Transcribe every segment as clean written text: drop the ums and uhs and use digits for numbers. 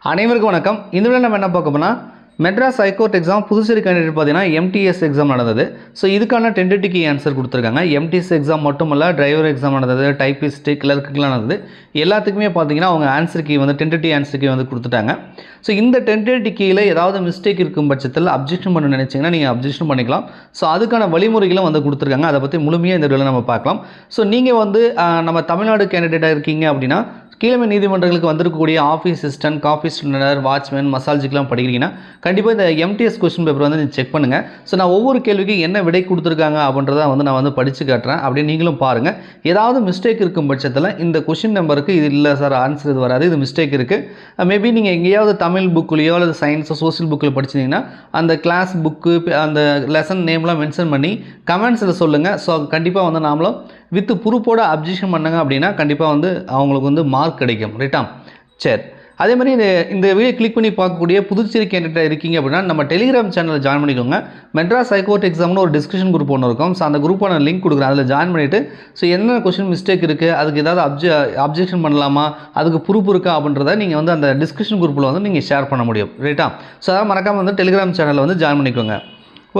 அனைவருக்கும் வணக்கம். இந்த வீடியோவில் நம்ம என்ன பார்க்க போனால் Madras high court exam Puducherry candidate பார்த்தீங்கன்னா எம்டிஎஸ் எக்ஸாம் நடந்தது. ஸோ இதுக்கான டென்டேட்டிவ் கீ ஆன்சர் கொடுத்துருக்காங்க. எம்டிஎஸ் எக்ஸாம் மட்டும் இல்லை, டிரைவர் எக்ஸாம் நடந்தது, டைப்பிஸ்ட்டு, கிளர்க்குலாம் நடந்தது. எல்லாத்துக்குமே பார்த்தீங்கன்னா அவங்க ஆன்சர் கீ வந்து டென்டேட்டிவ் ஆன்சர் கீ வந்து கொடுத்துட்டாங்க. ஸோ இந்த டென்டேட்டிவ் கீயில் ஏதாவது மிஸ்டேக் இருக்கும் பட்சத்தில் அப்ஜெக்ஷன் பண்ண நினச்சிங்கன்னா நீங்கள் அப்ஜெக்ஷன் பண்ணிக்கலாம். ஸோ அதுக்கான வழிமுறைகளும் வந்து கொடுத்துருக்காங்க. அதை பற்றி முழுமையாக இந்த வீடியோவில் நம்ம பார்க்கலாம். ஸோ நீங்கள் வந்து நம்ம தமிழ்நாடு கேண்டிடேட்டாக இருக்கீங்க அப்படின்னா கீழமை நீதிமன்றங்களுக்கு வந்திருக்கக்கூடிய office assistant, coffee student, watchman, மசால்ஜிக்கெலாம் படிக்கிறீங்கன்னா கண்டிப்பாக இந்த எம்டிஎஸ் கொஸ்டின் பேப்பர் வந்து நீங்கள் செக் பண்ணுங்கள். ஸோ நான் ஒவ்வொரு கேள்விக்கும் என்ன விடை கொடுத்துருக்காங்க அப்படின்றத வந்து நான் வந்து படித்து காட்டுறேன். அப்படியே நீங்களும் பாருங்கள். ஏதாவது மிஸ்டேக் இருக்கும் பட்சத்தில் இந்த கொஷின் நம்பருக்கு இது இல்லை சார், ஆன்சர் இது வராது, இது மிஸ்டேக் இருக்குது. மேபி நீங்கள் எங்கேயாவது தமிழ் புக்குலையோ அல்லது சயின்ஸோ சோசியல் புக்கில் படிச்சிங்கன்னா அந்த கிளாஸ் புக்கு அந்த லெசன் நேம்லாம் மென்ஷன் பண்ணி கமெண்ட்ஸில் சொல்லுங்கள். ஸோ கண்டிப்பாக வந்து நாமளும் வித் ப்ரூஃபோட அப்ஜெக்ஷன் பண்ணுங்க அப்படின்னா கண்டிப்பாக வந்து அவங்களுக்கு வந்து மார்க் கிடைக்கும். ரைட்டா? சரி, அதே மாதிரி இந்த வீடியோ கிளிக் பண்ணி பார்க்கக்கூடிய புதுச்சேரி கேண்டிடேட் இருக்கீங்க அப்படின்னா நம்ம டெலிகிராம் சேனலில் ஜாயின் பண்ணிக்கோங்க. மெட்ராஸ் ஹைகோர்ட் எக்ஸாம்னு ஒரு டிஸ்கஷன் குரூப் ஒன்று இருக்கும். ஸோ அந்த குரூப்பான லிங்க் கொடுக்குறேன், அதில் ஜாயின் பண்ணிவிட்டு ஸோ என்ன கொஸ்டின் மிஸ்டேக் இருக்குது, அதுக்கு ஏதாவது அப்ஜெக்ஷன் பண்ணலாமா, அதுக்கு ப்ரூஃப் இருக்கா அப்படின்றத நீங்கள் வந்து அந்த டிஸ்கஷன் குரூப்பில் வந்து நீங்கள் ஷேர் பண்ண முடியும். ரைட்டா? ஸோ அதான் மறக்காமல் வந்து டெலிகிராம் சேனலில் வந்து ஜாயின் பண்ணிக்கோங்க.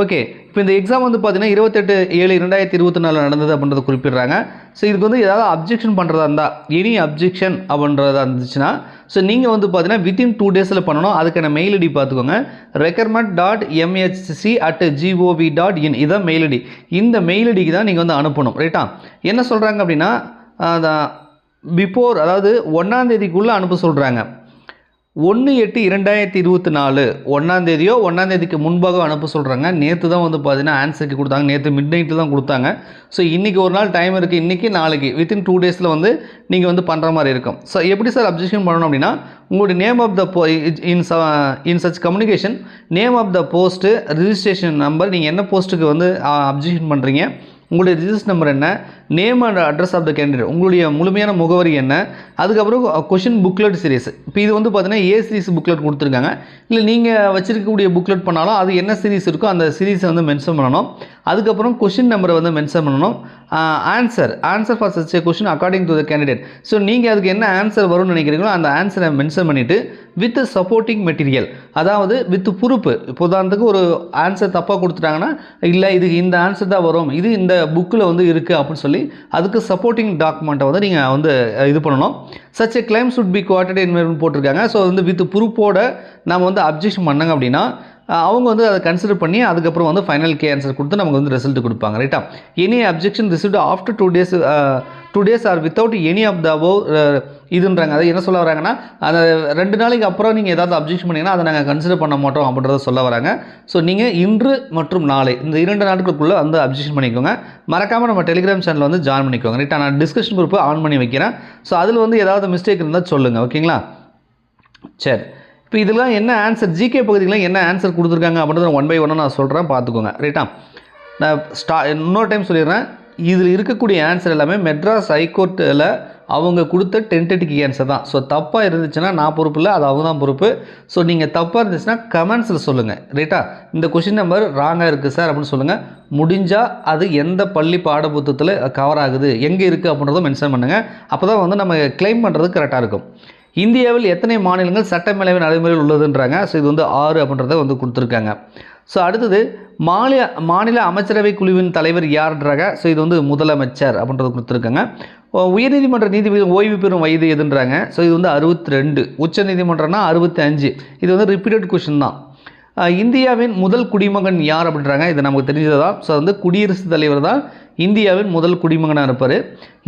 ஓகே, இப்போ இந்த எக்ஸாம் வந்து பார்த்தீங்கன்னா 28/7/2024 நடந்தது அப்படின்றத குறிப்பிடுறாங்க. ஸோ இதுக்கு வந்து ஏதாவது அப்ஜெக்ஷன் பண்ணுறதா இருந்தால், எனி அப்ஜெக்ஷன் அப்படின்றதா இருந்துச்சுன்னா ஸோ நீங்கள் வந்து பார்த்தீங்கன்னா வித்தின் 2 டேஸில் பண்ணணும். அதுக்கான மெயில் ஐடி பார்த்துக்கோங்க. requirement.mhc@gov.in இதான் மெயில் ஐடி. இந்த மெயில் ஐடிக்கு தான் நீங்கள் வந்து அனுப்பணும். ரைட்டா? என்ன சொல்கிறாங்க அப்படின்னா பிஃபோர், அதாவது 1ஆம் தேதிக்குள்ளே அனுப்ப சொல்கிறாங்க. 1/8/2024 1ஆம் தேதியோ 1ஆம் தேதிக்கு முன்பாக அனுப்ப சொல்கிறாங்க. நேற்று தான் வந்து பார்த்தீங்கன்னா ஆன்சருக்கு கொடுத்தாங்க. நேற்று மிட் நைட்டில் தான் கொடுத்தாங்க. ஸோ இன்றைக்கி ஒரு நாள் டைம் இருக்குது. இன்றைக்கி நாளைக்கு வித்தின் 2 டேஸில் வந்து நீங்கள் வந்து பண்ணுற மாதிரி இருக்கும். ஸோ எப்படி சார் அப்ஜெக்ஷன் பண்ணணும் அப்படின்னா உங்களுடைய name of the in such communication, name of the post, registration number, நீங்கள் என்ன போஸ்ட்டுக்கு வந்து அப்ஜெக்ஷன் பண்ணுறீங்க, உங்களுடைய ரிஜிஸ்டர் நம்பர் என்ன, name and address of the candidate, உங்களுடைய முழுமையான முகவரி என்ன, அதுக்கப்புறம் கொஷின் புக்லெட் சீரிஸ். இப்போ இது வந்து பார்த்தீங்கன்னா ஏ சீரிஸ் புக்லெட் கொடுத்துருக்காங்க. இல்லை நீங்கள் வச்சிருக்கக்கூடிய புக்லெட் பண்ணாலும் அது என்ன சீரிஸ் இருக்கோ அந்த சீரிஸை வந்து மென்ஷன் பண்ணணும். அதுக்கப்புறம் கொஷின் நம்பரை வந்து மென்ஷன் பண்ணணும். Answer for such a question according to the candidate. So நீங்கள் அதுக்கு என்ன ஆன்சர் வரும்னு நினைக்கிறீங்களோ அந்த ஆன்சரை மென்ஷன் பண்ணிவிட்டு வித் சப்போர்ட்டிங் மெட்டீரியல், அதாவது வித் ப்ரூஃப். இப்போ உதாரணத்துக்கு ஒரு ஆன்சர் தப்பாக கொடுத்துட்டாங்கன்னா இல்லை இதுக்கு இந்த ஆன்சர் தான் வரும், இது இந்த புக்கில் வந்து இருக்குது அப்படின்னு சொல்லி அதுக்கு சப்போர்ட்டிங் டாக்குமெண்ட்டை வந்து நீங்கள் வந்து இது பண்ணணும். Such a claim should be quartered இன்வெர்மெண்ட் போட்டிருக்காங்க. ஸோ வந்து வித் ப்ரூஃபோட நம்ம வந்து அப்ஜெக்ஷன் பண்ணாங்க அப்படின்னா அவங்க வந்து அதை கன்சிடர் பண்ணி அதுக்கப்புறம் வந்து ஃபைனல் கே ஆன்சர் கொடுத்து நமக்கு வந்து ரிசல்ட் கொடுப்பாங்க. ரைட்டா? Any objection received after 2 days or without any of the above இதுன்றாங்க. அதை என்ன சொல்ல வராங்கன்னா அந்த 2 நாளைக்கு அப்புறம் நீங்கள் ஏதாவது அப்ஜெக்ஷன் பண்ணிங்கன்னா அதை நாங்கள் கன்சிடர் பண்ண மாட்டோம் அப்படின்றத சொல்ல வராங்க. ஸோ நீங்கள் இன்று மற்றும் நாளை இந்த 2 நாட்களுக்குள்ளே வந்து அப்ஜெக்ஷன் பண்ணிக்கோங்க. மறக்காமல் நம்ம டெலிகிராம் சேனலில் வந்து ஜாயின் பண்ணிக்கோங்க. ரைட்டா? நான் டிஸ்கஷன் குரூப்பை ஆன் பண்ணி வைக்கிறேன். ஸோ அதில் வந்து ஏதாவது மிஸ்டேக் இருந்தால் சொல்லுங்கள். ஓகேங்களா? சரி, இப்போ இதெல்லாம் என்ன ஆன்சர், ஜிகே பகுதியில் என்ன ஆன்சர் கொடுத்துருக்காங்க அப்படின்றத 1 by 1 நான் சொல்கிறேன், பார்த்துக்கோங்க. ரைட்டா? நான் இன்னொரு டைம் சொல்லிடுறேன். இதில் இருக்கக்கூடிய ஆன்சர் எல்லாமே மெட்ராஸ் ஹைகோர்ட்டில் அவங்க கொடுத்த டென்டேட்டிவ் ஆன்சர் தான். ஸோ தப்பாக இருந்துச்சுன்னா நான் பொறுப்பு இல்லை, அது அவங்க தான் பொறுப்பு. ஸோ நீங்கள் தப்பாக இருந்துச்சுன்னா கமெண்ட்ஸில் சொல்லுங்கள். ரைட்டா? இந்த கொஷின் நம்பர் ராங்காக இருக்குது சார் அப்படின்னு சொல்லுங்கள். முடிஞ்சால் அது எந்த பள்ளி பாடப்புத்தகத்தில் கவர் ஆகுது, எங்கே இருக்குது அப்படின்றத மென்ஷன் பண்ணுங்கள். அப்போ தான் வந்து நம்ம கிளைம் பண்ணுறது கரெக்டாக இருக்கும். இந்தியாவில் எத்தனை மாநிலங்கள் சட்டமேலவை நடைமுறையில் உள்ளதுன்றாங்க. ஸோ இது வந்து 6 அப்படின்றத வந்து கொடுத்துருக்காங்க. ஸோ அடுத்தது மாநில அமைச்சரவை குழுவின் தலைவர் யார்ன்றாங்க. ஸோ இது வந்து முதலமைச்சர் அப்படின்றது கொடுத்துருக்காங்க. உயர்நீதிமன்ற நீதிபதி ஓய்வு பெறும் வயது எதுன்றாங்க. ஸோ இது வந்து 62. உச்ச நீதிமன்றம்னா 65. இது வந்து ரிப்பீட்டட் கொஷின் தான். இந்தியாவின் முதல் குடிமகன் யார் அப்படின்றாங்க. இது நமக்கு தெரிஞ்சது தான். ஸோ வந்து குடியரசுத் தலைவர் தான் இந்தியாவின் முதல் குடிமகனாக இருப்பார்.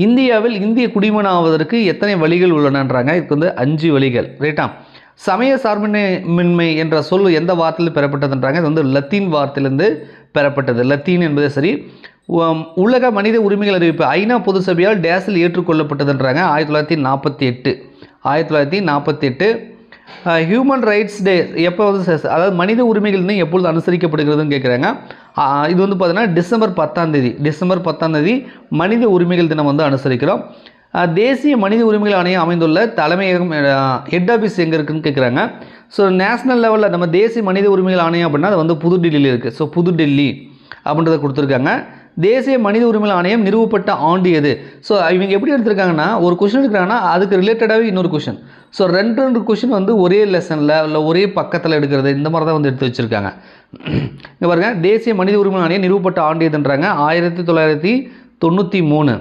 இந்தியாவில் இந்திய குடிமகன் ஆவதற்கு எத்தனை வழிகள் உள்ளனன்றாங்க. இதுக்கு வந்து 5 வழிகள். ரைட்டா? சமய சார்பின்மை என்ற சொல் எந்த வார்த்தையில் பெறப்பட்டதுன்றாங்க. இது வந்து லத்தீன் வார்த்தையிலிருந்து பெறப்பட்டது. லத்தீன் என்பது சரி. உலக மனித உரிமைகள் அறிவிப்பு ஐநா பொது சபையால் டேஸில் ஏற்றுக்கொள்ளப்பட்டதுன்றாங்க. 1948. ஹியூமன் ரைட்ஸ் டே எப்போ வந்து, அதாவது மனித உரிமைகள்னு எப்பொழுது அனுசரிக்கப்படுகிறதுன்னு கேட்குறாங்க. இது வந்து பார்த்தீங்கன்னா டிசம்பர் 10ஆம் தேதி மனித உரிமைகள் தினம் வந்து அனுசரிக்கிறோம். தேசிய மனித உரிமைகள் ஆணையம் அமைந்துள்ள தலைமையகம் ஹெட் ஆஃபீஸ் எங்கே இருக்குதுன்னு கேட்குறாங்க. ஸோ நேஷ்னல் லெவலில் நம்ம தேசிய மனித உரிமைகள் ஆணையம் அப்படின்னா அது வந்து புதுடெல்லியில் இருக்குது. ஸோ புதுடெல்லி அப்படின்றத கொடுத்துருக்காங்க. தேசிய மனித உரிமைகள் ஆணையம் நிறுவப்பட்ட ஆண்டு எது? ஸோ இவங்க எப்படி எடுத்திருக்காங்கன்னா ஒரு கொஷின் எடுக்கிறாங்கன்னா அதுக்கு ரிலேட்டடாகவே இன்னொரு கொஷின். ஸோ ரெண்டு கொஷின் வந்து ஒரே லெசனில் இல்லை ஒரே பக்கத்தில் எடுக்கிறது இந்த மாதிரி தான் வந்து எடுத்து வச்சுருக்காங்க. இங்கே பாருங்கள், தேசிய மனித உரிமைகள் ஆணையம் நிறுவப்பட்ட ஆண்டு எதுன்றாங்க 1993.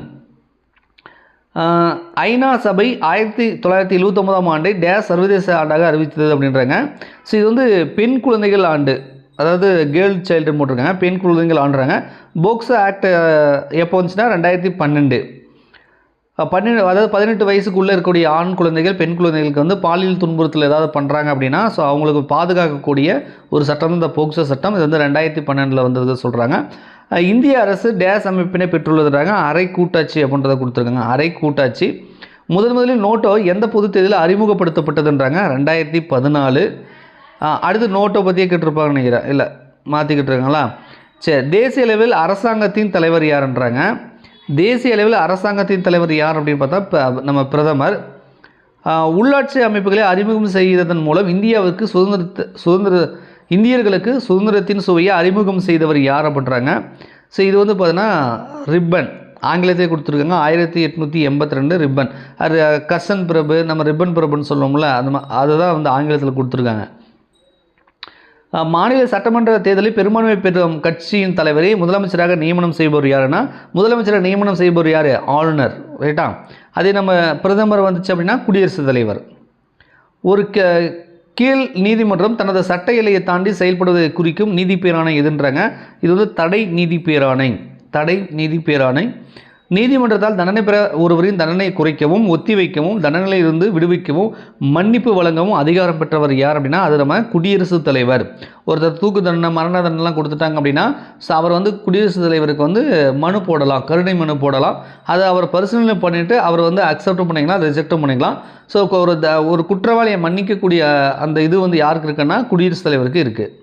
ஐநா சபை 1979ஆம் ஆண்டை டேஸ் சர்வதேச ஆண்டாக அறிவித்தது அப்படின்றாங்க. ஸோ இது வந்து பெண் குழந்தைகள் ஆண்டு, அதாவது கேர்ள் சைல்டுன்னு போட்டிருக்காங்க, பெண் குழந்தைகள் ஆண்டுறாங்க. போக்சோ ஆக்ட் எப்போ வந்துச்சுன்னா 2012. அதாவது 18 வயசுக்குள்ளே இருக்கக்கூடிய ஆண் குழந்தைகள் பெண் குழந்தைகளுக்கு வந்து பாலியல் துன்புறுத்தல் ஏதாவது பண்ணுறாங்க அப்படின்னா ஸோ அவங்களுக்கு பாதுகாக்கக்கூடிய ஒரு சட்டம் இந்த போக்சோ சட்டம். இது வந்து 2012 வந்தது சொல்கிறாங்க. இந்திய அரசு டேஸ் அமைப்பினை பெற்றுள்ளதுறாங்க அரை கூட்டாட்சி அப்படின்றத கொடுத்துருக்காங்க. அரை கூட்டாட்சி முதலில் நோட்டோ எந்த பொது தேதியில் அறிமுகப்படுத்தப்பட்டதுன்றாங்க 2014. அடுத்து நோட்டை பற்றியே கேட்டிருப்பாங்கன்னு நினைக்கிறேன், இல்லை மாற்றிக்கிட்டு இருக்காங்களா? சரி, தேசிய அளவில் அரசாங்கத்தின் தலைவர் யாருன்றாங்க. தேசிய அளவில் அரசாங்கத்தின் தலைவர் யார் அப்படின்னு பார்த்தா நம்ம பிரதமர். உள்ளாட்சி அமைப்புகளை அறிமுகம் செய்ததன் மூலம் இந்தியர்களுக்கு சுதந்திரத்தின் சுவையை அறிமுகம் செய்தவர் யார் அப்படின்றாங்க. ஸோ இது வந்து பார்த்தீங்கன்னா ரிப்பன், ஆங்கிலத்தை கொடுத்துருக்காங்க 1882 ரிப்பன். அது கர்சன் பிரபு, நம்ம ரிப்பன் பிரபுன்னு சொல்லுவோம்ல, அதுதான் வந்து ஆங்கிலத்தில் கொடுத்துருக்காங்க. மாநில சட்டமன்ற தேர்தலில் பெரும்பான்மை பெறும் கட்சியின் தலைவரை முதலமைச்சராக நியமனம் செய்பவர் யாருன்னா, முதலமைச்சராக நியமனம் செய்பவர் யார்? ஆளுநர், ரைட்டா? அதே நம்ம பிரதமர் வந்துச்சு அப்படின்னா குடியரசுத் தலைவர். ஒரு கீழ் நீதிமன்றம் தனது சட்ட எல்லையை தாண்டி செயல்படுவதை குறிக்கும் நீதி பேராணை எதுன்றாங்க. இது வந்து தடை நீதி பேராணை. தடை நீதி பேராணை நீதிமன்றத்தால் தண்டனை பெற ஒருவரின் தண்டனை குறைக்கவும், ஒத்திவைக்கவும், தண்டனையிலிருந்து விடுவிக்கவும், மன்னிப்பு வழங்கவும் அதிகாரம் பெற்றவர் யார் அப்படின்னா அது நம்ம குடியரசுத் தலைவர். ஒருத்தர் தூக்கு தண்டனை, மரண தண்டனைலாம் கொடுத்துட்டாங்க அப்படின்னா ஸோ அவர் வந்து குடியரசுத் தலைவருக்கு வந்து மனு போடலாம், கருணை மனு போடலாம். அதை அவர் பரிசீலனை பண்ணிவிட்டு அவர் வந்து அக்செப்டும் பண்ணிக்கலாம், ரிஜெக்டும் பண்ணிக்கலாம். ஸோ ஒரு குற்றவாளியை மன்னிக்கக்கூடிய அந்த இது வந்து யாருக்கு இருக்குன்னா குடியரசுத் தலைவருக்கு இருக்குது.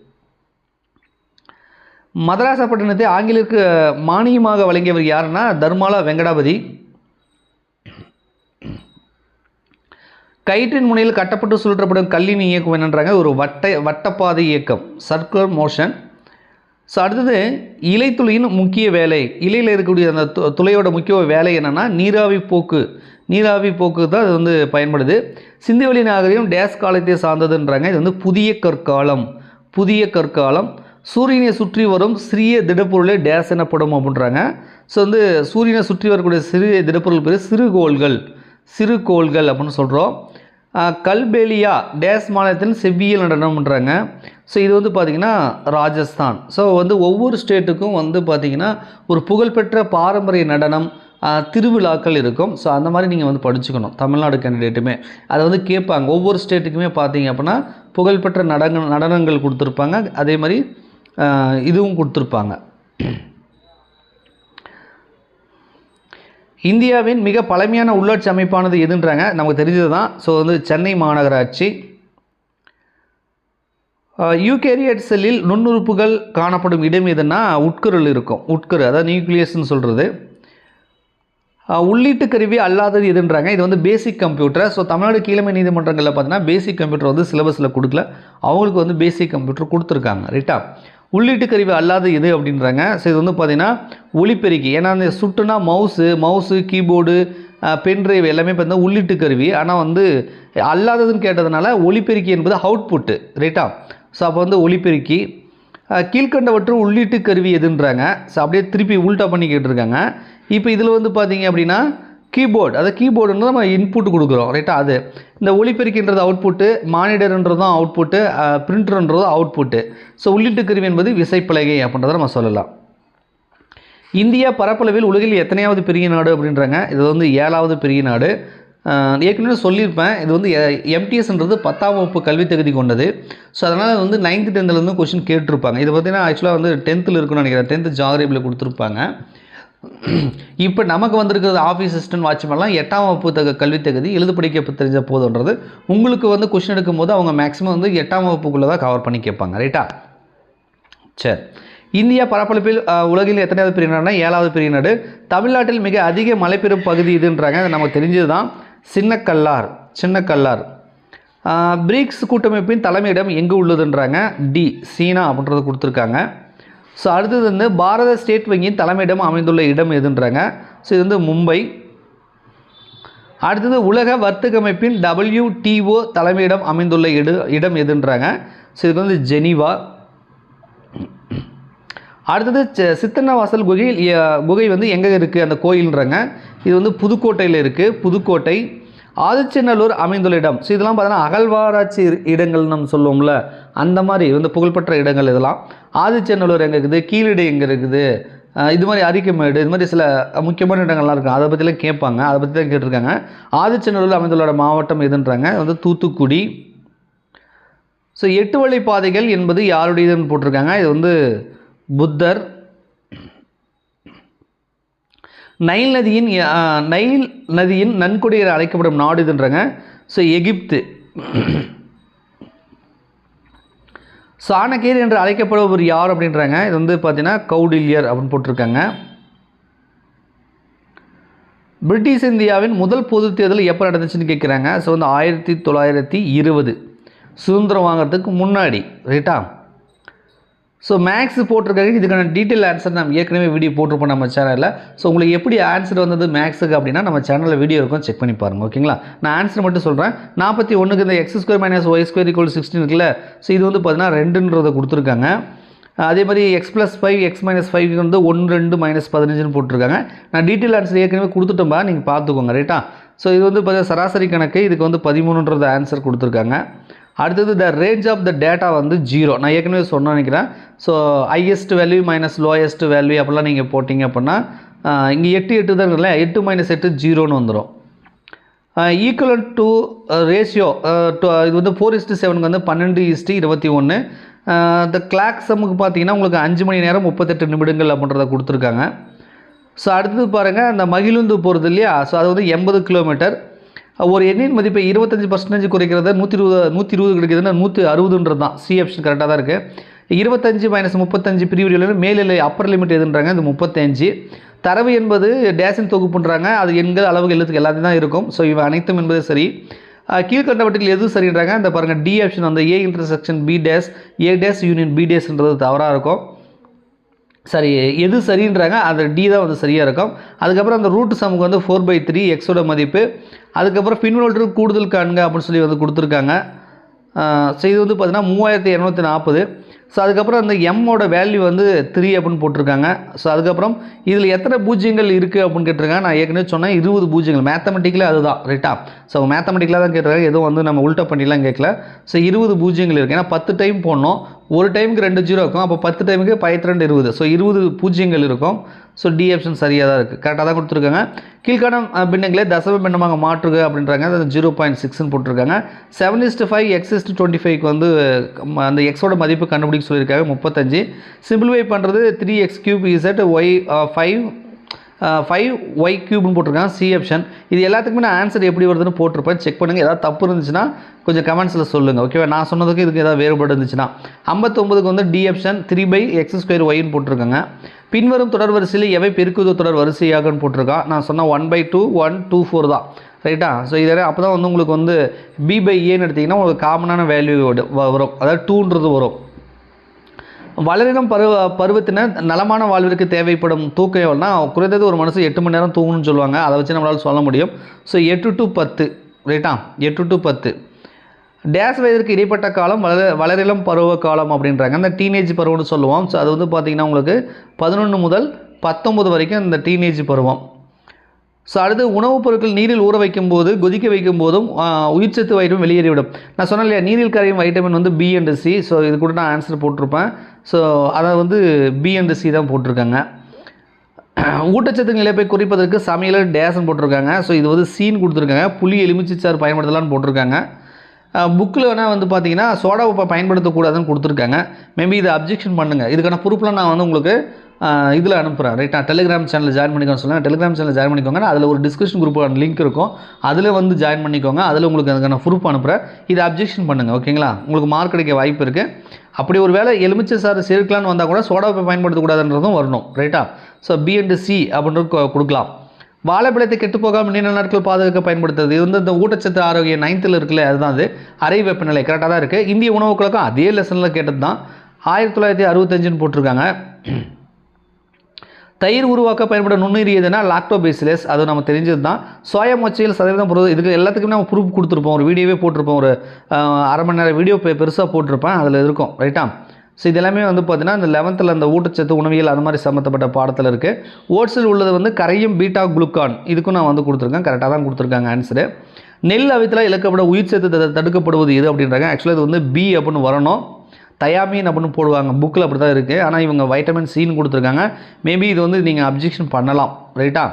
மதராச பட்டணத்தை ஆங்கிலேயருக்கு மானியமாக வழங்கியவர் யாருன்னா தர்மாலா வெங்கடாபதி. கயிற்றின் முனையில் கட்டப்பட்டு சுழற்றப்படும் கல்லின் இயக்கம் என்னன்றாங்க ஒரு வட்டப்பாதை இயக்கம், சர்க்குலர் மோஷன். ஸோ அடுத்தது இலைத்துளியின் முக்கிய வேலை, இலையில் இருக்கக்கூடிய அந்த துளையோட முக்கிய வேலை என்னென்னா நீராவி போக்கு. நீராவி போக்கு தான் அது வந்து பயன்படுது. சிந்துவெளி நாகரிகம் டேஸ் காலத்தை சார்ந்ததுன்றாங்க. இது வந்து புதிய கற்காலம். புதிய கற்காலம். சூரியனை சுற்றி வரும் சிறிய திடப்பொருளை டேஸ் எனப்படும் அப்படின்றாங்க. ஸோ வந்து சூரியனை சுற்றி வரக்கூடிய சிறிய திடப்பொருள் பேர் சிறுகோள்கள் அப்படின்னு சொல்கிறோம். கல்பேலியா டேஸ் மாநிலத்தில் செவ்வியல் நடனம்ன்றாங்க. ஸோ இது வந்து பார்த்திங்கன்னா ராஜஸ்தான். ஸோ வந்து ஒவ்வொரு ஸ்டேட்டுக்கும் வந்து பார்த்திங்கன்னா ஒரு புகழ்பெற்ற பாரம்பரிய நடனம், திருவிழாக்கள் இருக்கும். ஸோ அந்த மாதிரி நீங்கள் வந்து படிச்சுக்கணும். தமிழ்நாடு கேண்டிடேட்டுமே அதை வந்து கேட்பாங்க. ஒவ்வொரு ஸ்டேட்டுக்குமே பார்த்தீங்க அப்படின்னா புகழ்பெற்ற நடனங்கள் கொடுத்துருப்பாங்க, அதே மாதிரி இதுவும் கொடுத்துருப்பாங்க. இந்தியாவின் மிக பழமையான உள்ளாட்சி அமைப்பானது எதுன்றாங்க, நமக்கு தெரிஞ்சது தான். ஸோ வந்து சென்னை மாநகராட்சி. யூகேரியட் செல்லில் நுண்ணுறுப்புகள் காணப்படும் இடம் எதுன்னா உட்கருள் இருக்கும். உட்கரு அதாவது நியூக்ளியஸ்ன்னு சொல்கிறது. உள்ளீட்டு கருவி அல்லாதது எதுன்றாங்க. இது வந்து பேசிக் கம்ப்யூட்டர். ஸோ தமிழ்நாடு கீழமை நீதிமன்றங்களில் பார்த்தீங்கன்னா பேசிக் கம்ப்யூட்டர் வந்து சிலபஸில் கொடுக்கல, அவங்களுக்கு வந்து பேசிக் கம்ப்யூட்டர் கொடுத்துருக்காங்க, ரைட்டா? உள்ளீட்டு கருவி அல்லாத எது அப்படின்றாங்க. ஸோ இது வந்து பார்த்திங்கன்னா ஒலிபெருக்கி. ஏன்னா அந்த சுட்டுனா மவுஸு கீபோர்டு பென்ட்ரைவ் எல்லாமே பார்த்தீங்கன்னா உள்ளீட்டு கருவி. ஆனால் வந்து அல்லாததுன்னு கேட்டதுனால ஒலிபெருக்கி என்பது அவுட்புட்டு, ரைட்டா? ஸோ அப்போ வந்து ஒலிபெருக்கி. கீழ்கண்டவற்றும் உள்ளீட்டு கருவி எதுன்றாங்க. ஸோ அப்படியே திருப்பி உல்ட்டா பண்ணி கேட்டிருக்காங்க. இப்போ இதில் வந்து பார்த்திங்க அப்படின்னா கீபோர்டு, அதாவது கீபோர்டுன்றது நம்ம இன்புட் கொடுக்குறோம், ரைட்டா? அது இந்த ஒலிபெருக்கின்றது அவுட்புட்டு, மானிட்டர்ன்றதும் அவுட்புட்டு, பிரிண்டர்ன்றதும் அவுட்புட்டு. ஸோ உள்ளீட்டு கருவி என்பது விசைப்பலகை அப்படின்றத நம்ம சொல்லலாம். இந்தியா பரப்பளவில் உலகில் எத்தனையாவது பெரிய நாடு அப்படின்றாங்க. இது வந்து 7வது பெரிய நாடு. ஏற்கனவே சொல்லியிருப்பேன், இது வந்து எம்டிஎஸ்ன்றது 10ஆம் வகுப்பு கல்வி தகுதி கொண்டது. ஸோ அதனால் வந்து 9th 10th கொஸ்டின் கேட்டிருப்பாங்க. இது பார்த்திங்கன்னா ஆக்சுவலாக வந்து 10th இருக்குன்னு நினைக்கிறேன், 10th ஜியாகிரபியில் கொடுத்துருப்பாங்க. இப்போ நமக்கு வந்திருக்கிறது ஆஃபீஸ் அசிஸ்டன்ட் வாட்ச்மேன்லாம் 8ஆம் வகுப்பு கல்வி தகுதி எழுது படிக்க தெரிஞ்ச போதுன்றது. உங்களுக்கு வந்து கொஸ்டின் எடுக்கும்போது அவங்க மேக்ஸிமம் வந்து 8ஆம் வகுப்புக்குள்ளே தான் கவர் பண்ணி கேட்பாங்க, ரைட்டா? சரி, இந்தியா பரப்பளப்பில் உலகில் எத்தனையாவது பெரிய நாடுனா 7வது பெரிய நாடு. தமிழ்நாட்டில் மிக அதிக மழை பெறும் பகுதி இதுன்றாங்க. அது நமக்கு தெரிஞ்சது தான், சின்னக்கல்லார். பிரிக்ஸ் கூட்டமைப்பின் தலைமையிடம் எங்கே உள்ளதுன்றாங்க. டி, சீனா அப்படின்றது கொடுத்துருக்காங்க. ஸோ அடுத்தது வந்து பாரத ஸ்டேட் வங்கியின் தலைமையிடம் அமைந்துள்ள இடம் எதுன்றாங்க. ஸோ இது வந்து மும்பை. அடுத்தது உலக வர்த்தக அமைப்பின் WTO தலைமையிடம் அமைந்துள்ள இடம் எதுன்றாங்க. ஸோ இதுக்கு வந்து ஜெனீவா. அடுத்தது சித்தன்னவாசல் குகை வந்து எங்கே இருக்குது அந்த கோயில்ன்றாங்க. இது வந்து புதுக்கோட்டையில் இருக்குது, புதுக்கோட்டை. ஆதிச்சநல்லூர் அமைந்துள்ள இடம். ஸோ இதெல்லாம் பார்த்தீங்கன்னா அகழ்வாராய்ச்சி இடங்கள் நம்ம சொல்லுவோம்ல, அந்த மாதிரி வந்து புகழ்பெற்ற இடங்கள் இதெல்லாம். ஆதிச்சநல்லூர் எங்கே இருக்குது, கீழடி எங்கே இருக்குது, இது மாதிரி அரிக்கமேடு, இது மாதிரி சில முக்கியமான இடங்கள்லாம் இருக்கும். அதை பற்றிலாம் கேட்பாங்க, அதை பற்றி தான் கேட்டிருக்காங்க. ஆதிச்சநல்லூர் அமைந்துள்ள மாவட்டம் எதுன்றாங்க, வந்து தூத்துக்குடி. ஸோ 8 வழி பாதைகள் என்பது யாருடையதுன்னு போட்டிருக்காங்க. இது வந்து புத்தர். நைல் நதியின் நன்கொடை என அழைக்கப்படும் நாடு இதுன்றாங்க. ஸோ எகிப்து. சாணக்கியர் என்று அழைக்கப்படுபவர் யார் அப்படின்றாங்க. இது வந்து பார்த்தீங்கன்னா கௌடில்யர் அப்படின்னு போட்டிருக்காங்க. பிரிட்டிஷ் இந்தியாவின் முதல் பொது தேர்தல் எப்போ நடந்துச்சுன்னு கேட்குறாங்க. ஸோ வந்து 1920 சுதந்திரம் வாங்கிறதுக்கு முன்னாடி, ரைட்டா. ஸோ மேக்ஸ் போட்டிருக்காங்க. இதுக்கான டீட்டெயில் ஆன்சர் நம்ம ஏற்கனவே வீடியோ போட்டிருப்போம் நம்ம சேனலில். ஸோ உங்களுக்கு எப்படி ஆன்சர் வந்தது மேக்ஸுக்கு அப்படின்னா நம்ம சேனலில் வீடியோ இருக்கும், செக் பண்ணி பாருங்கள். ஓகேங்களா, நான் ஆன்சர் மட்டும் சொல்கிறேன். 41க்கு இந்த x² - y² = 16 இருக்குல்ல. ஸோ இது வந்து பார்த்தீங்கன்னா 2ன்றதை கொடுத்துருக்காங்க. அதே மாதிரி x+5 x - 5 வந்து 1 2 - 15ன்னு போட்டிருக்காங்க. நான் டீட்டெயில் ஆன்சர் ஏற்கனவே கொடுத்துட்டோம்பா, நீங்கள் பார்த்துக்கோங்க, ரைட்டா. ஸோ இது வந்து பார்த்தீங்கன்னா சராசரி கணக்கு. இதுக்கு வந்து 13ன்றது ஆன்சர் கொடுத்துருக்காங்க. அடுத்தது the range of the data வந்து 0. நான் ஏற்கனவே சொன்ன நினைக்கிறேன். So highest value minus lowest value அப்படிலாம் நீங்கள் போட்டிங்க அப்படின்னா இங்கே 8 தான் இருக்குல்ல, 8 - 8 0ன்னு வந்துடும். ஈக்குவலன்ட் டு ரேஷியோ இது வந்து 4:7 வந்து 12:21. த கிளாக் சம்முக்கு பார்த்தீங்கன்னா உங்களுக்கு 5 மணி நேரம் 38 நிமிடங்கள் அப்படின்றத கொடுத்துருக்காங்க. ஸோ அடுத்தது பாருங்கள், அந்த மகிழுந்து போகிறது இல்லையா. ஸோ அது வந்து 80 கிலோமீட்டர். ஒரு எண்ணின் மதிப்பை 25% குறைக்கிறத 120 கிடைக்குதுன்னா 160ன்றது தான். சி ஆப்ஷன் கரெக்டாக தான் இருக்குது. 25 - 35 பிரிவுகளில் மேல்நிலை அப்பர் லிமிட் எதுன்றாங்க, இது 35. தரவு என்பது டேஷின் தொகுப்புன்றாங்க. அது எண்கள் அளவுகள் எழுத்துக்கு எல்லாத்தையும் தான் இருக்கும். ஸோ இவை அனைத்தும் என்பது சரி. கீழ்கண்டவற்றில் எது சரின்றாங்க, இந்த பாருங்கள் டி ஆப்ஷன் வந்து A intersection B dash A dash union B டேஷ்ன்றது தவறாக இருக்கும். சரி, எது சரின்றாங்க, அது டி தான் வந்து சரியாக இருக்கும். அதுக்கப்புறம் அந்த ரூட் சமுக்கு வந்து 4/3 எக்ஸோட மதிப்பு. அதுக்கப்புறம் பின்வருவற்றிற்கு கூடுதல் காண்க அப்படின்னு சொல்லி வந்து கொடுத்துருக்காங்க. ஸோ இது வந்து பார்த்தீங்கன்னா 3240. ஸோ அதுக்கப்புறம் அந்த எம்மோட வேல்யூ வந்து 3 அப்படின்னு போட்டிருக்காங்க. ஸோ அதுக்கப்புறம் இதில் எத்தனை பூஜ்ஜியங்கள் இருக்குது அப்படின்னு கேட்டிருக்காங்க. நான் ஏற்கனவே சொன்னேன் 20 பூஜ்ஜியங்கள். மேத்தமெட்டிக்கலி அதுதான், ரைட்டா. ஸோ மேத்தமெட்டிக்கலாக தான் கேட்டிருக்காங்க, எதுவும் வந்து நம்ம உல்ட்டா பண்ணிலாம் கேட்கல. ஸோ 20 பூஜ்ஜியங்கள் இருக்குது. ஏன்னா 10 டைம் போடணும், ஒரு டைமுக்கு 2 0 இருக்கும். அப்போ 10 டைமுக்கு 2 20. ஸோ 20 பூஜ்ஜியங்கள் இருக்கும். ஸோ டி ஆப்ஷன் சரியாக தான் இருக்குது, கரெக்டாக தான் கொடுத்துருக்காங்க. கீழ்காணும் பின்னங்களே தசம பின்னமாக மாற்றுக அப்படின்றாங்க. அது 0.6ன்னு போட்டிருக்காங்க. 7:5 x:25க்கு வந்து அந்த எக்ஸோட மதிப்பு கண்டுபிடிக்க சொல்லியிருக்காங்க 35. சிம்பிளிஃபை பண்ணுறது 3x³ z y 5y³ போட்டிருக்காங்க. C option. இது எல்லாத்துக்குமே நான் ஆன்சர் எப்படி வருதுன்னு போட்டிருப்பேன், செக் பண்ணுங்கள். ஏதாவது தப்பு இருந்துச்சுன்னா கொஞ்சம் கமெண்ட்ஸில் சொல்லுங்கள், ஓகேவா. நான் சொன்னதுக்கு இதுக்கு ஏதாவது வேறுபாடு இருந்துச்சுன்னா. 59க்கு வந்து டி ஆப்ஷன் 3/x² y போட்டிருக்காங்க. பின்வரும் தொடர் வரிசையில் எவை பெருக்குவது தொடர் வரிசையாகன்னு போட்டிருக்கான். நான் சொன்னால் 1/2 1 2 4 தான், ரைட்டா. ஸோ இதில் அப்போ தான் வந்து உங்களுக்கு வந்து B/Aன்னு எடுத்திங்கன்னா உங்களுக்கு காமனான வேல்யூ வரும், அதாவது 2ன்றது வரும். வளரினம் பருவத்தினர் நலமான வாழ்விற்கு தேவைப்படும் தூக்கம் எவ்வளோனா, குறைந்தது ஒரு மனுஷன் 8 மணி நேரம் தூங்கணும்னு சொல்லுவாங்க. அதை வச்சு நம்மளால் சொல்ல முடியும். ஸோ 8 to 10, ரைட்டா. 8 to 10. டேஸ் வயதிற்கு இடைப்பட்ட காலம் வளரிளம் பருவ காலம் அப்படின்றாங்க. அந்த டீனேஜ் பருவம்னு சொல்லுவோம். ஸோ அது வந்து பார்த்திங்கன்னா உங்களுக்கு 11 முதல் 19 வரைக்கும் இந்த டீனேஜ் பருவம். ஸோ அடுத்து உணவுப் பொருட்கள் நீரில் ஊற வைக்கும் போது கொதிக்க வைக்கும் போதும் உயிர்ச்சத்து வைட்டமின் வெளியேறிவிடும். நான் சொன்னேன் இல்லையா, நீரில் கரையும் வைட்டமின் வந்து B and C. ஸோ இது கூட நான் ஆன்சர் போட்டிருப்பேன். ஸோ அதை வந்து B and C தான் போட்டிருக்காங்க. ஊட்டச்சத்து நிலைப்பை குறிப்பதற்கு சமையல் டேஸ்ன்னு போட்டிருக்காங்க. ஸோ இது வந்து சீன் கொடுத்துருக்காங்க. புளி எலுமிச்சைச்சாறு பயன்படுத்தலான்னு போட்டிருக்காங்க. புக்கில் வேணால் வந்து பார்த்தீங்கன்னா சோடா உப்பை பயன்படுத்தக்கூடாதுன்னு கொடுத்துருக்காங்க. மேபி இதை அப்ஜெக்ஷன் பண்ணுங்கள். இதுக்கான ப்ரூஃப்லாம் நான் வந்து உங்களுக்கு இதில் அனுப்புகிறேன், ரைட்டா. டெலிகிராம் சேனலில் ஜாயின் பண்ணிக்கோங்க சொல்லுங்கள். டெலிகிராம் சேனலில் ஜாயின் பண்ணிக்கோங்க. அதில் ஒரு டிஸ்கஷன் குரூப்பான லிங்க் இருக்கும், அதில் வந்து ஜாயின் பண்ணிக்கோங்க. அதில் உங்களுக்கு அதுக்கான ப்ரூஃப் அனுப்புகிறேன். இதை அப்ஜெக்ஷன் பண்ணுங்கள், ஓகேங்களா. உங்களுக்கு மார்க் கிடைக்க வாய்ப்பு இருக்குது. அப்படி ஒரு வேளை எலுமிச்சை சாறு சேர்க்கலான்னு வந்தால் கூட சோடா உப்பை பயன்படுத்தக்கூடாதுன்றதும் வரணும், ரைட்டா. ஸோ B and C அப்படின்றது கொடுக்கலாம். வாழைப்பழத்தை கெட்டு போகாமல் நீண்ட நாட்கள் பாதுகாக்க பயன்படுத்துறது. இது வந்து இந்த ஊட்டச்சத்து ஆரோக்கியம் 9th இருக்குல்ல, அதுதான் அது. அரை வெப்பநிலை கரெக்டாக தான் இருக்குது. இந்திய உணவுகளுக்கும் அதே லெசனில் கேட்டது தான். 1965ன்னு போட்டிருக்காங்க. தயிர் உருவாக்க பயன்படும் நுண்ணுயிரி எதுனா லாக்டோபேசிலஸ், அது நம்ம தெரிஞ்சது தான். சோயா மொச்சையில் சதவீதம் புரதம், இதுக்கு எல்லாத்துக்குமே நம்ம ப்ரூஃப் கொடுத்துருப்போம், ஒரு வீடியோவே போட்டிருப்போம், ஒரு அரை மணி நேரம் வீடியோ பெருசாக போட்டிருப்பேன், அதில் இருக்கும் ரைட்டா. ஸோ இது எல்லாமே வந்து பார்த்தீங்கன்னா இந்த 11th அந்த ஊட்டச்சத்து உணவியல் அந்த மாதிரி சம்மந்தப்பட்ட பாடத்தில் இருக்குது. ஓட்ஸில் உள்ளது வந்து கரையும் பீட்டா குளுக்கான், இதுக்கும் நான் வந்து கொடுத்துருக்கேன், கரெக்டாக தான் கொடுத்துருக்காங்க ஆன்சரு. நெல் அவித்தில் இழக்கப்பட உயிர் சத்து தடுக்கப்படுவது இது அப்படின்றாங்க. ஆக்சுவலாக இது வந்து பி அப்படின்னு வரணும், தயாமீன் அப்படின்னு போடுவாங்க புக்கில், அப்படி தான் இருக்குது. ஆனால் இவங்க வைட்டமின் சின்னு கொடுத்துருக்காங்க. மேபி இது வந்து நீங்கள் அப்ஜெக்ஷன் பண்ணலாம் ரைட்டா,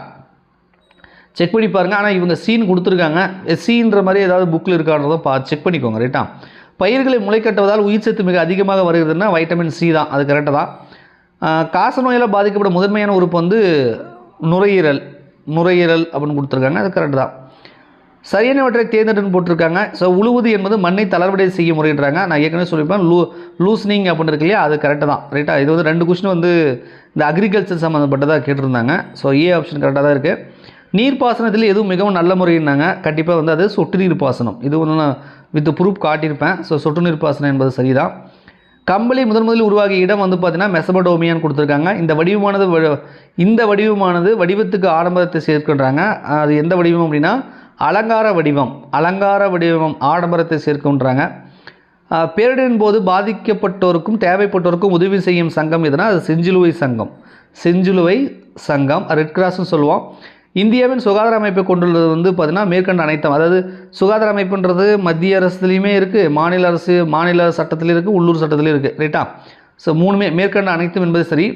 செக் பண்ணி பாருங்கள். ஆனால் இவங்க சீன் கொடுத்துருக்காங்க, சீன்ற மாதிரி ஏதாவது புக்கில் இருக்கான்றதை செக் பண்ணிக்கோங்க ரைட்டா. பயிர்களை முளைக்கட்டுவதால் உயிர் சத்து மிக அதிகமாக வருகிறதுனா வைட்டமின் சி தான், அது கரெக்டாக தான். காச நோயால் பாதிக்கப்படும் முதன்மையான உறுப்பு வந்து நுரையீரல் அப்படின்னு கொடுத்துருக்காங்க, அது கரெக்டு தான். சரியானவற்றை தேர்ந்தெடுன்னு போட்டிருக்காங்க. ஸோ உழுவுது என்பது மண்ணை தளர்வடை செய்ய முறைன்றாங்க. நான் ஏற்கனவே சொல்லியிருப்பேன் லூஸ்னிங் அப்படின்னு இருக்கு இல்லையா, அது கரெக்டாக தான் ரைட்டா. இது வந்து 2 கொஸ்டின் வந்து இந்த அக்ரிகல்ச்சர் சம்மந்தப்பட்டதாக கேட்டிருந்தாங்க. ஸோ ஏ ஆப்ஷன் கரெக்டாக தான் இருக்குது. நீர்ப்பாசனத்தில் எதுவும் மிகவும் நல்ல முறையினாங்க, கண்டிப்பாக வந்து அது சொட்டு நீர் பாசனம், இது வந்து நான் வித் ப்ரூஃப் காட்டியிருப்பேன். ஸோ சொட்டு நீர் பாசனம் என்பது சரிதான். கம்பளி முதலில் உருவாகிய இடம் வந்து பார்த்தீங்கன்னா மெசபடோமியான்னு கொடுத்துருக்காங்க. இந்த வடிவமானது வடிவத்துக்கு ஆடம்பரத்தை சேர்க்கின்றாங்க. அது எந்த வடிவம் அப்படின்னா அலங்கார வடிவம் ஆடம்பரத்தை சேர்க்கின்றாங்க. பேரிடரின் போது பாதிக்கப்பட்டோருக்கும் தேவைப்பட்டோருக்கும் உதவி செய்யும் சங்கம் எதுனா அது செஞ்சிலுவை சங்கம், ரெட் கிராஸ்னு சொல்லுவோம். இந்தியாவின் சுகாதார அமைப்பை கொண்டுள்ளது வந்து பார்த்திங்கன்னா மேற்கண்ட அனைத்தும், அதாவது சுகாதார அமைப்புன்றது மத்திய அரசுலேயுமே இருக்குது, மாநில சட்டத்திலையும் இருக்குது, உள்ளூர் சட்டத்திலையும் இருக்குது ரைட்டா. ஸோ 3மே மேற்கண்ட அனைத்தும் என்பது சரி.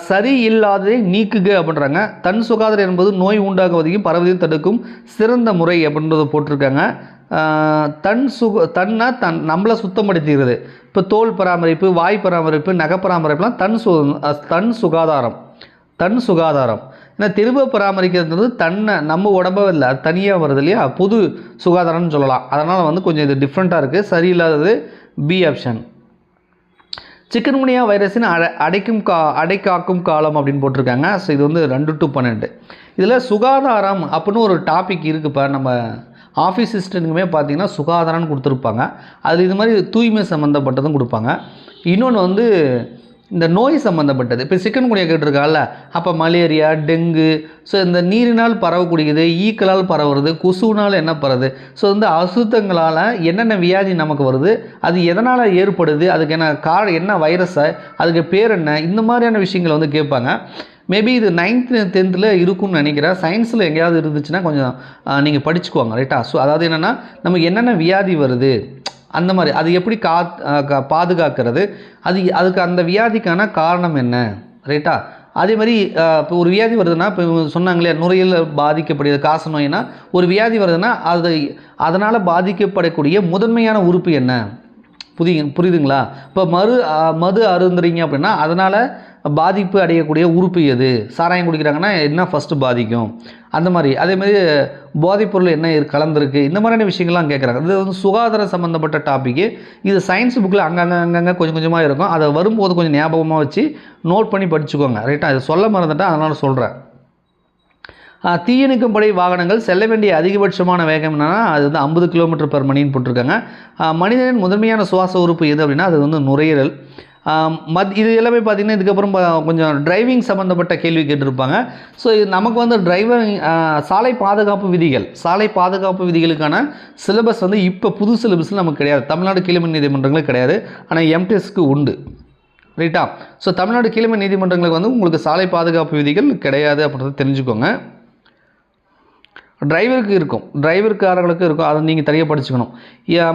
சரி இல்லாததை நீக்குக அப்படின்றாங்க. தன் சுகாதாரம் என்பது நோய் உண்டாகுவதையும் பரவதையும் தடுக்கும் சிறந்த முறை அப்படின்றத போட்டிருக்காங்க. நம்மளை சுத்தப்படுத்திக்கிறது, இப்போ தோல் பராமரிப்பு, வாய் பராமரிப்பு, நகை பராமரிப்புலாம் தன் சுகாதாரம். ஏன்னா தெருவை பராமரிக்கிறது நம்ம உடம்பு இல்லை, அது தனியாக வருது இல்லையா, பொது சுகாதாரம்னு சொல்லலாம். அதனால் வந்து கொஞ்சம் இது டிஃப்ரெண்ட்டாக இருக்குது. சரியில்லாதது பி ஆப்ஷன். சிக்கன்குனியா வைரஸின் அடைக்காக்கும் காலம் அப்படின்னு போட்டிருக்காங்க. ஸோ இது வந்து 2 to 12. இதில் சுகாதாரம் அப்படின்னு ஒரு டாபிக் இருக்குப்பா, நம்ம ஆஃபீஸ் அசிஸ்டண்ட்டுக்குமே பார்த்தீங்கன்னா சுகாதாரம்னு கொடுத்துருப்பாங்க. அது இது மாதிரி தூய்மை சம்மந்தப்பட்டதும் கொடுப்பாங்க. இன்னொன்று வந்து இந்த நோய் சம்மந்தப்பட்டது, இப்போ சிக்கன்குனியா கேட்டிருக்கால, அப்போ மலேரியா, டெங்கு, ஸோ இந்த நீரினால் பரவக்கூடியது, ஈக்களால் பரவுறது, கொசுனால் என்ன பரவுது, ஸோ வந்து அசுத்தங்களால் என்னென்ன வியாதி நமக்கு வருது, அது எதனால் ஏற்படுது, அதுக்கு என்ன வைரஸை, அதுக்கு பேர் என்ன, இந்த மாதிரியான விஷயங்களை வந்து கேட்பாங்க. மேபி இது 9th 10th இருக்கும்னு நினைக்கிறேன். சயின்ஸில் எங்கேயாவது இருந்துச்சுன்னா கொஞ்சம் நீங்கள் படிச்சுக்குவாங்க ரைட்டா. ஸோ அதாவது என்னென்னா நமக்கு என்னென்ன வியாதி வருது, அந்த மாதிரி அது எப்படி பாதுகாக்கிறது, அதுக்கு அந்த வியாதிக்கான காரணம் என்ன ரைட்டா. அதே மாதிரி இப்போ ஒரு வியாதி வருதுன்னா, இப்போ சொன்னாங்களே நுரையீரல் பாதிக்கப்படுகிறது காச நோய்னா, ஒரு வியாதி வருதுன்னா அதனால் பாதிக்கப்படக்கூடிய முதன்மையான உறுப்பு என்ன, புரியுதுங்களா. இப்போ மது அருந்துறீங்க அப்படின்னா அதனால் பாதிப்பு அடையக்கூடிய உறுப்பு எது, சாராயம் குடிக்கிறாங்கன்னா என்ன ஃபஸ்ட்டு பாதிக்கும், அந்த மாதிரி. அதேமாதிரி போதைப்பொருள் என்ன கலந்துருக்கு, இந்த மாதிரியான விஷயங்கள்லாம் கேட்குறாங்க. இது வந்து சுகாதாரம் சம்மந்தப்பட்ட டாப்பிக்கு. இது சயின்ஸ் புக்கில் அங்கங்கே கொஞ்சமாக இருக்கும். அதை வரும்போது கொஞ்சம் ஞாபகமாக வச்சு நோட் பண்ணி படிச்சுக்கோங்க ரைட்டா. இது சொல்ல மறந்துட்டேன், அதனால் சொல்கிறேன். தீயணைக்கும் படை வாகனங்கள் செல்ல வேண்டிய அதிகபட்சமான வேகம் என்னன்னா அது வந்து 50 km/h போட்டிருக்காங்க. மனிதனின் முதன்மையான சுவாச உறுப்பு எது அப்படின்னா அது வந்து நுரையீரல். இது எல்லாமே பார்த்திங்கன்னா இதுக்கப்புறம் கொஞ்சம் டிரைவிங் சம்மந்தப்பட்ட கேள்வி கேட்டிருப்பாங்க. ஸோ இது நமக்கு வந்து சாலை பாதுகாப்பு விதிகளுக்கான சிலபஸ் வந்து இப்போ புது சிலபஸில் நமக்கு கிடையாது. தமிழ்நாடு கீழமை நீதிமன்றங்களுக்கு கிடையாது, ஆனால் எம்டிஎஸ்க்கு உண்டு ரைட்டா. ஸோ தமிழ்நாடு கீழமை நீதிமன்றங்களுக்கு வந்து உங்களுக்கு சாலை பாதுகாப்பு விதிகள் கிடையாது அப்படின்றத தெரிஞ்சுக்கோங்க. டிரைவருக்காரர்களுக்கு இருக்கும், அதை நீங்கள் தனியாக படிச்சுக்கணும்.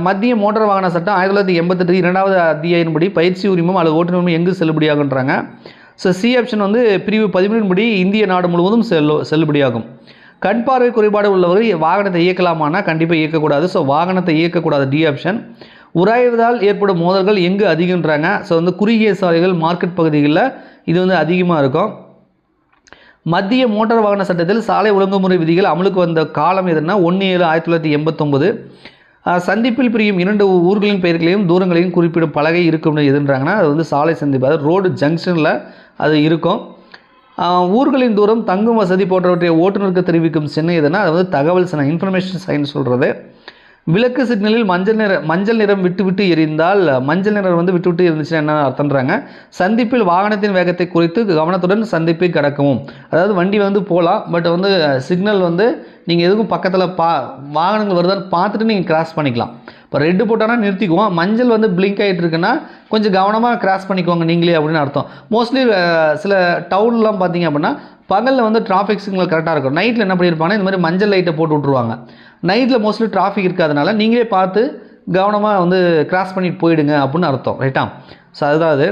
மத்திய மோட்டார் வாகன சட்டம் 1988 2வது அத்தியாயின்படி பயிற்சி உரிமம் அல்லது ஓட்டுநர் உரிமம் எங்கு செல்லுபடியாகுன்றாங்க. ஸோ சி ஆப்ஷன் வந்து பிரிவு 13 படி இந்திய நாடு முழுவதும் செல்லுபடியாகும். கண் பார்வை குறைபாடு உள்ளவர்கள் வாகனத்தை இயக்கலாமான்னா கண்டிப்பாக இயக்கக்கூடாது. ஸோ வாகனத்தை இயக்கக்கூடாது, டி ஆப்ஷன். உராய்வதால் ஏற்படும் மோதல்கள் எங்கு அதிகன்றாங்க. ஸோ வந்து குறுகிய சாலைகள், மார்க்கெட் பகுதிகளில் இது வந்து அதிகமாக இருக்கும். மத்திய மோட்டார் வாகன சட்டத்தில் சாலை ஒழுங்குமுறை விதிகள் அமலுக்கு வந்த காலம் எதுனா 1/7/1989. சந்திப்பில் பிரியும் 2 ஊர்களின் பெயர்களையும் தூரங்களையும் குறிப்பிடும் பலகை இருக்கும் எதுன்றாங்கன்னா அது வந்து சாலை சந்திப்பு, அதாவது ரோடு ஜங்ஷனில் அது இருக்கும். ஊர்களின் தூரம், தங்கும் வசதி போன்றவற்றை ஓட்டுநருக்கு தெரிவிக்கும் சின்ன எதுனா அது வந்து தகவல் சின்ன, இன்ஃபர்மேஷன் சைன் சொல்கிறது. விளக்கு சிக்னலில் மஞ்சள் நிறம் விட்டு எரிந்தால் மஞ்சள் நிறம் வந்து விட்டு இருந்துச்சுன்னா என்ன அர்த்தம்ன்றாங்க. சந்திப்பில் வாகனத்தின் வேகத்தை குறித்து கவனத்துடன் சந்திப்பை கடக்கவும். அதாவது வண்டி வந்து போகலாம், பட் வந்து சிக்னல் வந்து நீங்கள் எதுக்கும் பக்கத்தில் வாகனங்கள் வருதான்னு பார்த்துட்டு நீங்கள் கிராஸ் பண்ணிக்கலாம். இப்போ ரெட்டு போட்டோன்னா நிறுத்திக்குவோம், மஞ்சள் வந்து பிளிங்க் ஆகிட்டு இருக்குன்னா கொஞ்சம் கவனமாக கிராஸ் பண்ணிக்கோங்க நீங்களே அப்படின்னு அர்த்தம். மோஸ்ட்லி சில டவுன்லாம் பார்த்தீங்க அப்படின்னா பகலில் வந்து டிராஃபிக் சிக்னல் கரெக்டாக இருக்கும். நைட்டில் என்ன பண்ணியிருப்பாங்கன்னா இந்த மாதிரி மஞ்சள் லைட்டை போட்டு விட்ருவாங்க. நைட்டில் மோஸ்ட்லி டிராஃபிக் இருக்காதனால நீங்களே பார்த்து கவனமாக வந்து கிராஸ் பண்ணிட்டு போயிடுங்க அப்படின்னு அர்த்தம். ரைட்டா? ஸோ அதுதான் அது.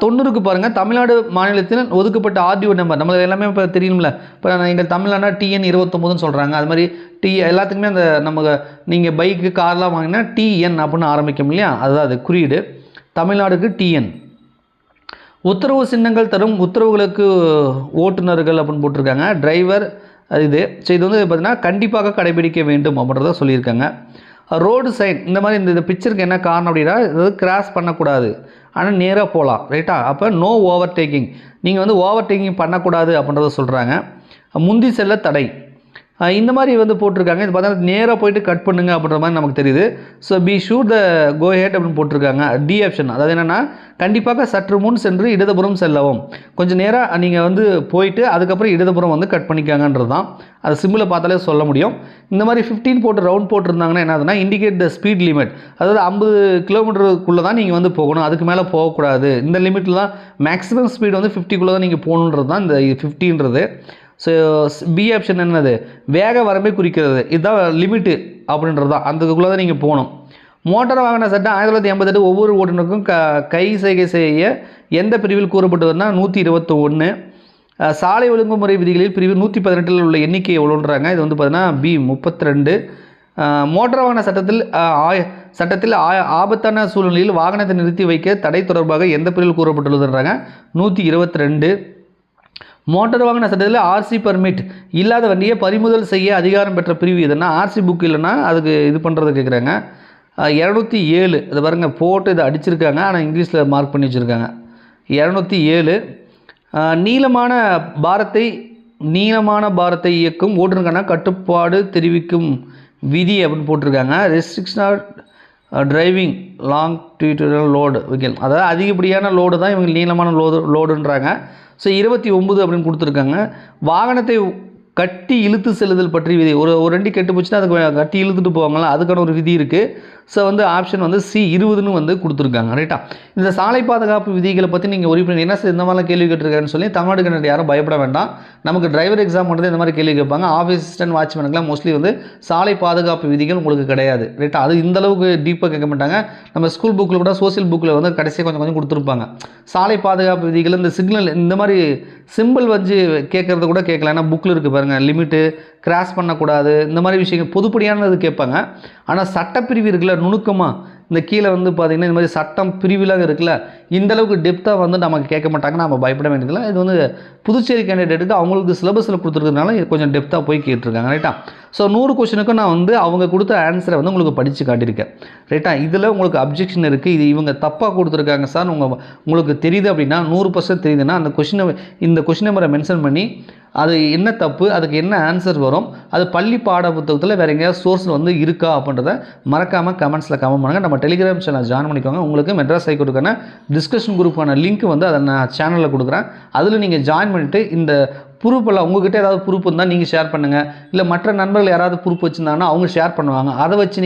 90க்கு பாருங்கள், தமிழ்நாடு மாநிலத்தில் ஒதுக்கப்பட்ட ஆர்டிஓ நம்பர் நம்மளுக்கு எல்லாமே இப்போ தெரியும்ல. இப்போ எங்கள் தமிழ்நாடுனா TN 29ன்னு சொல்கிறாங்க. அது மாதிரி எல்லாத்துக்குமே அந்த நமக்கு நீங்கள் பைக்கு கார்லாம் வாங்கினா TN அப்படின்னு ஆரம்பிக்கும் இல்லையா, அதுதான் அது குறியீடு. தமிழ்நாடுக்கு TN. உத்தரவு சின்னங்கள் தரும் உத்தரவுகளுக்கு ஓட்டுநர்கள் அப்படின்னு போட்டிருக்காங்க. டிரைவர் இது. ஸோ இது வந்து பார்த்திங்கன்னா கண்டிப்பாக கடைபிடிக்க வேண்டும் அப்படின்றத சொல்லியிருக்காங்க. ரோடு சைன் இந்த மாதிரி இந்த பிக்சருக்கு என்ன காரணம் அப்படின்னா, இது கிராஸ் பண்ணக்கூடாது, ஆனால் நேராக போகலாம். ரைட்டா? அப்போ நோ ஓவர்டேக்கிங், நீங்கள் வந்து ஓவர்டேக்கிங் பண்ணக்கூடாது அப்படின்றத சொல்கிறாங்க. முந்தி செல்ல தடை இந்த மாதிரி வந்து போட்டிருக்காங்க. இது பார்த்தா நேராக போயிட்டு கட் பண்ணுங்க அப்படின்ற மாதிரி நமக்கு தெரியுது. So B shoot the go head அப்படின்னு போட்டிருக்காங்க. டி ஆப்ஷன், அதாவது என்னென்னா கண்டிப்பாக சற்று முன் சென்று இடதுபுறம் செல்லவும். கொஞ்சம் நேராக நீங்கள் வந்து போயிட்டு அதுக்கப்புறம் இடதுபுறம் வந்து கட் பண்ணிக்காங்கன்றது தான். அது சிம்பிளை பார்த்தாலே சொல்ல முடியும். இந்த மாதிரி 15 போட்டு ரவுண்ட் போட்டிருந்தாங்கன்னா என்னதுன்னா இண்டிகேட் த ஸ்பீட் லிமிட், அதாவது 50 கிலோமீட்டருக்குள்ளே தான் நீங்கள் வந்து போகணும், அதுக்கு மேலே போகக்கூடாது. இந்த லிமிட்டில் தான் மேக்ஸிமம் ஸ்பீட் வந்து 50க்குள்ளே தான் நீங்கள் போகணுன்றது தான் இந்த 50ன்றது. ஸோ பி ஆப்ஷன் என்னது, வேக வரம்பை குறிக்கிறது. இதுதான் லிமிட்டு அப்படின்றது தான், அதுக்குள்ளே தான் நீங்கள் போகணும். மோட்டார் வாகன சட்டம் 1988 ஒவ்வொரு ஓட்டுநருக்கும் கை சைகை செய்ய எந்த பிரிவில் கூறப்பட்டதுன்னா 121. சாலை ஒழுங்குமுறை விதிகளில் பிரிவு 118 உள்ள எண்ணிக்கை எவ்வளோன்றாங்க. இது வந்து பார்த்தீங்கன்னா B 32. மோட்டார் வாகன சட்டத்தில் ஆபத்தான சூழ்நிலையில் வாகனத்தை நிறுத்தி வைக்க தடை தொடர்பாக எந்த பிரிவில் கூறப்பட்டுள்ளதுன்றாங்க 122. மோட்டார் வாகன சட்டத்தில் RC பர்மிட் இல்லாத வண்டியை பறிமுதல் செய்ய அதிகாரம் பெற்ற பிரிவு எதுனா, RC புக் இல்லைன்னா அதுக்கு இது பண்ணுறது கேட்குறாங்க. 207 இது பாருங்கள், போட்டு இதை அடிச்சிருக்காங்க, ஆனால் இங்கிலீஷில் மார்க் பண்ணி வச்சுருக்காங்க. 207. நீளமான பாரத்தை இயக்கும் ஓட்டுநருக்கான கட்டுப்பாடு தெரிவிக்கும் விதி அப்படின்னு போட்டிருக்காங்க. Restriction of driving long tutorial load vehicle, அதாவது அதிகப்படியான லோடு தான் இவங்க நீளமான லோடுன்றாங்க. ஸோ 29 அப்படின்னு கொடுத்துருக்காங்க. வாகனத்தை கட்டி இழுத்து செல்லுதல் பற்றி விதி. ஒரு வண்டி கெட்டு போச்சுன்னா அதுக்கு கட்டி இழுத்துட்டு போவாங்களா, அதுக்கான ஒரு விதி இருக்குது. ஸோ வந்து ஆப்ஷன் வந்து C 20ன்னு வந்து கொடுத்துருக்காங்க. ரைட்டா? இந்த சாலை பாதுகாப்பு விதிகளை பற்றி நீங்கள் உறுப்பினர் என்ன இந்த மாதிரிலாம் கேள்வி கேட்டிருக்காருன்னு சொல்லி தமிழ்நாடு கன்னட யாரும் பயப்பட வேண்டாம். நமக்கு டிரைவர் எக்ஸாம் பண்ணுறது இந்த மாதிரி கேள்வி கேட்பாங்க. ஆஃபீஸ் அசிஸ்டன்ட் வாட்ச்மேனுக்குலாம் மோஸ்ட்லி வந்து சாலை பாதுகாப்பு விதிகள் உங்களுக்கு கிடையாது. ரைட்டா? அது இந்தளவுக்கு டீப்பாக கேட்க மாட்டாங்க. நம்ம ஸ்கூல் புக்கில் கூட சோசியல் புக்கில் வந்து கடைசியாக கொஞ்சம் கொடுத்துருப்பாங்க. சாலை பாதுகாப்பு விதிகள் இந்த சிக்னல் இந்த மாதிரி சிம்பிள் வச்சு கேட்குறது கூட கேட்கல. ஏன்னா புக்கில் இருக்குது பாருங்கள், லிமிட்டு, கிராஸ் பண்ணக்கூடாது, இந்த மாதிரி விஷயங்கள் பொதுப்படியானது கேட்பாங்க. ஆனால் சட்டப்பிரிவு இருக்குல்ல, நுணுக்கமாக இந்த கீழே வந்து பார்த்திங்கன்னா இந்த மாதிரி சட்டம் பிரிவுலாம் இருக்குல்ல, இந்தளவுக்கு டெப்த்தாக வந்து நமக்கு கேட்க மாட்டாங்க. நம்ம பயப்பட வேண்டியதில்லை. இது வந்து புதுச்சேரி கேண்டிடேட்டுக்கு அவங்களுக்கு சிலபஸில் கொடுத்துருக்கிறதுனால இது கொஞ்சம் டெப்த்தாக போய் கேட்டிருக்காங்க. ரைட்டா? ஸோ 100 கொஸ்டினுக்கும் நான் வந்து அவங்க கொடுத்த ஆன்சரை வந்து உங்களுக்கு படித்து காட்டியிருக்கேன். ரைட்டா? இதில் உங்களுக்கு அப்ஜெக்ஷன் இருக்குது, இது இவங்க தப்பாக கொடுத்துருக்காங்க சார் உங்களுக்கு தெரியுது அப்படின்னா 100% தெரியுதுன்னா இந்த கொஸ்டின் நம்பரை மென்ஷன் பண்ணி அது என்ன தப்பு, அதுக்கு என்ன ஆன்சர் வரும், அது பள்ளி பாட புத்தகத்தில் வேறு எங்கேயாவது சோர்ஸில் வந்து இருக்கா அப்படின்றத மறக்காமல் கமெண்ட்ஸில் கமெண்ட் பண்ணுங்கள். நம்ம டெலிகிராம் சேனல் ஜாயின் பண்ணிக்கோங்க. உங்களுக்கு மெட்ராஸ் ஹைகோர்ட்டுக்கான டிஸ்கஷன் குரூப்பான லிங்க் வந்து அதை நான் சேனலில் கொடுக்குறேன். அதில் நீங்கள் ஜாயின் பண்ணிவிட்டு இந்த ப்ரூஃபெல்லாம் உங்கள்கிட்ட ஏதாவது ப்ரூஃப் இருந்தால் நீங்கள் ஷேர் பண்ணுங்கள். இல்லை மற்ற நண்பர்கள் யாராவது ப்ரூஃப் வச்சுருந்தாங்கன்னா அவங்க ஷேர் பண்ணுவாங்க. அதை வச்சு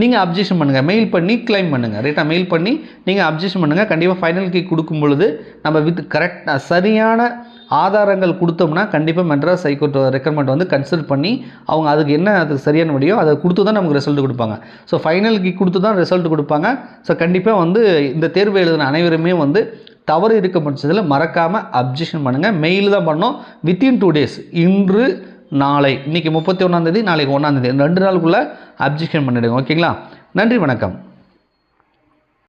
நீங்கள் அப்ஜெக்ஷன் பண்ணுங்கள், மெயில் பண்ணி கிளைம் பண்ணுங்கள். ரைட்டாக? மெயில் பண்ணி நீங்கள் அப்ஜெக்ஷன் பண்ணுங்கள். கண்டிப்பாக ஃபைனல் கீ கொடுக்கும் பொழுது நம்ம கரெக்டாக சரியான ஆதாரங்கள் கொடுத்தோம்னா கண்டிப்பாக மெட்ராஸ் ஹைகோர்ட் ரெக்கமெண்ட் வந்து கன்சல்ட் பண்ணி அவங்க அதுக்கு சரியான வழியோ அதை கொடுத்து தான் நமக்கு ரிசல்ட் கொடுப்பாங்க. ஸோ ஃபைனல் கீ கொடுத்து தான் ரிசல்ட் கொடுப்பாங்க. ஸோ கண்டிப்பாக வந்து இந்த தேர்வு எழுதின அனைவருமே வந்து தவறு இருக்க பட்சத்தில் மறக்காமல் அப்ஜெக்ஷன் பண்ணுங்கள். மெயில் தான் பண்ணோம். வித்தின் 2 days, இன்று நாளை, இன்றைக்கி 31ஆம் தேதி, நாளைக்கு 1ஆம் தேதி, 2 நாளுக்குள்ளே அப்ஜெக்ஷன் பண்ணிவிடுங்க. ஓகேங்களா? நன்றி, வணக்கம்.